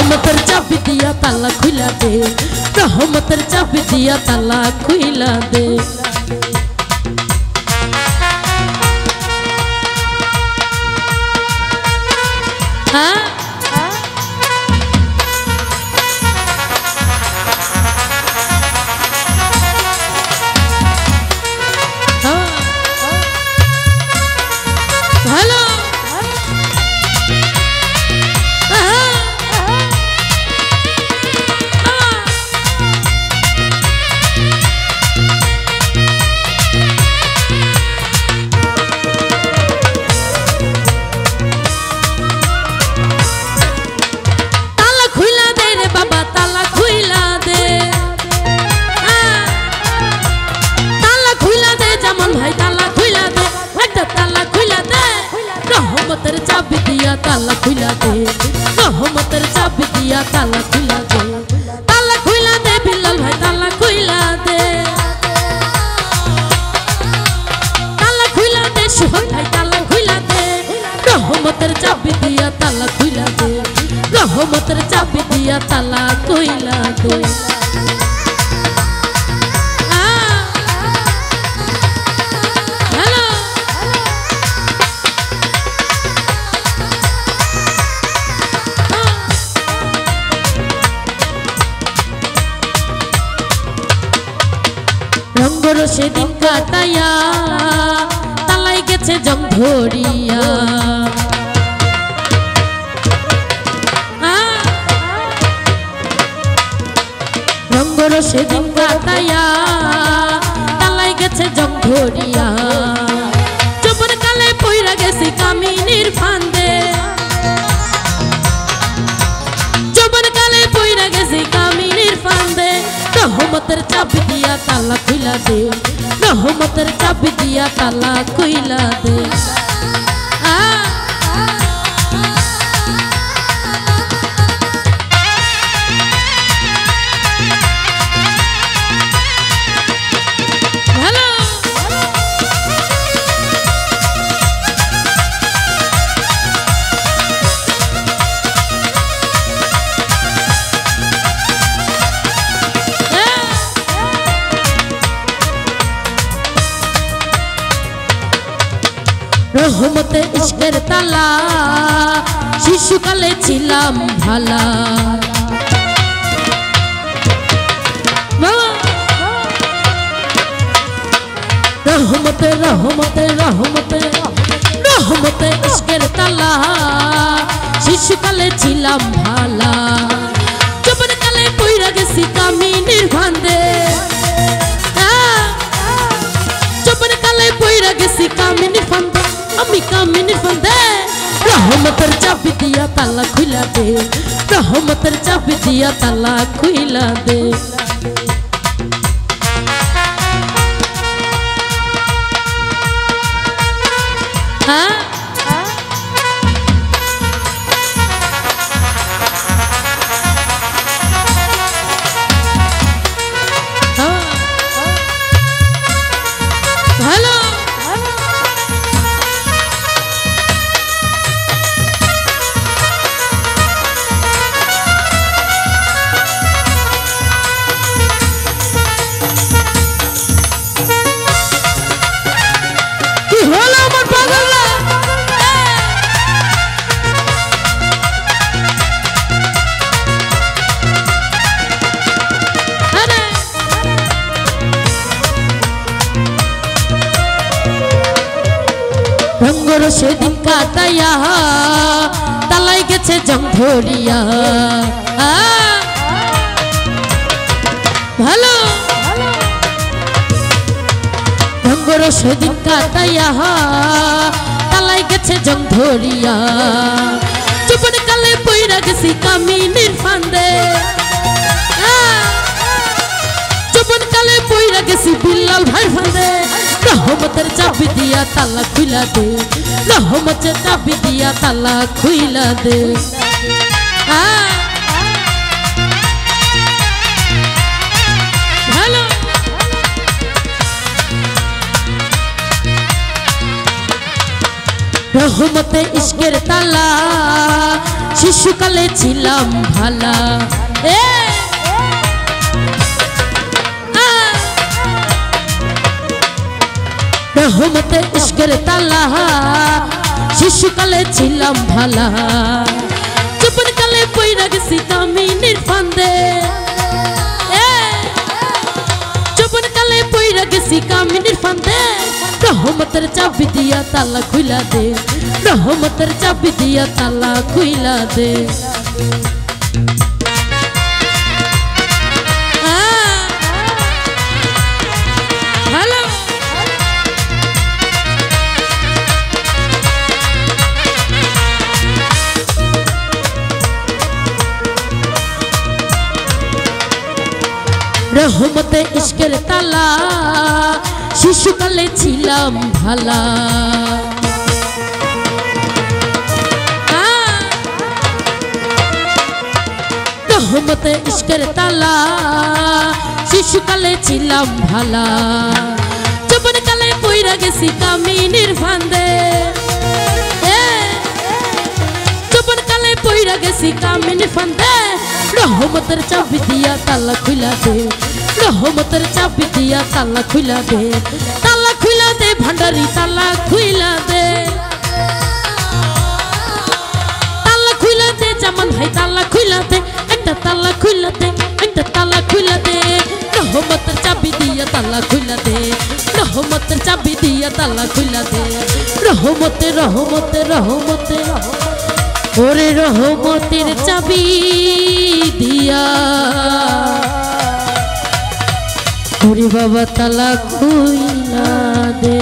রহমতের চাবি দিয়া তালা খুইলা দে, রহমতের চাবি দিয়া তালা খুইলা দে। হ্যাঁ ভালো রহমতের চাবি দিয়া তালা খুইলা দে, রহমতের চাবি দিয়া তালা খুইলা দে, তালা খুইলা দে বিল্লাল ভাই তালা খুইলা দে, তালা খুইলা দে সোহাগ ভাই তালা খুইলা দে, রহমতের চাবি দিয়া তালা খুইলা দে, রহমতের চাবি দিয়া তালা খুইলা দে। রঙ্গর সেদিন কাটাইয়া তালাই গেছে জং ধরিয়া, রঙ্গর সেদিন কাটাইয়া তালাই গেছে জং ধরিয়া, যৌবন কালে পইরা গেছি কামিনীর ফান্দে, যৌবন কালে পইরা গেছি কামিনীর ফান্দে, রহমতের চাবি দিয়া তালা খুইলা দে, রহমতের চাবি দিয়া তালা খুইলা দে। ভালো রহমতে ইশকের তালা শিশুকালে ছিলাম ভালা, রহমতে রহমতে রহমতে রহমতে ইশকের তালা শিশুকালে ছিলাম ভালা, যৌবন কালে পইরা গেছি কামিনীর ফান্দে, যৌবন কালে পইরা গেছি কামিনীর ফান্দে, আমি কামিনীর ফান্দে, রহমতের চাবি দিয়া তালা খুইলা দে, রহমতের চাবি দিয়া তালা খুইলা দে। হ্যাঁ ভালো রঙ্গর সেদিন কাটাইয়া তালাই গেছে জং ধরিয়া, ভালো রঙ্গর সেদিন কাটাইয়া তালাই গেছে জং ধরিয়া, যৌবন কালে পইরা গেছি কামিনীর ফান্দে, যৌবন কালে পইরা গেছি বিল্লাল ভাই ফান্দে, রহমতের চাবি দিয়া তালা খুইলা দে, রহমতের চাবি দিয়া তালা খুইলা দে। ভালো রহমতে ইশকের তালা শিশুকালে ছিলাম ভালা রহমতে ইশকের তালা শিশুকালে ছিলাম ভালা যৌবন কালে পইরা গেছি কামিনীর ফান্দে যৌবন কালে পইরা গেছি কামিনীর ফান্দে রহমতের চাবি দিয়া তালা খুইলা দে রহমতের চাবি দিয়া তালা খুইলা দে রহমতে ইশকের তালা শিশুকালে ছিলাম ভালা রহমতে ইশকের তালা শিশুকালে ছিলাম ভালা যৌবন কালে পইরা গেছি কামিনীর ফান্দে যৌবন কালে পইরা গেছি কামিনীর ফান্দে রহমতের চাবি দিয়া তালা খুইলা দে রহমতের চাবি দিয়া তালা খুইলা দে ভান্ডারি তালা খুইলা দে জামান ভাই তালা খুইলা দে একটা তালা খুইলা দে একটা তালা খুইলা দে রহমতের চাবি দিয়া তালা খুইলা দে রহমতের চাবি দিয়া তালা খুইলা দে রহমতে রহমতে রহমতে ওরে রহমতের চাবি দিয়া ওরে বাবা তালা খুইলা দে।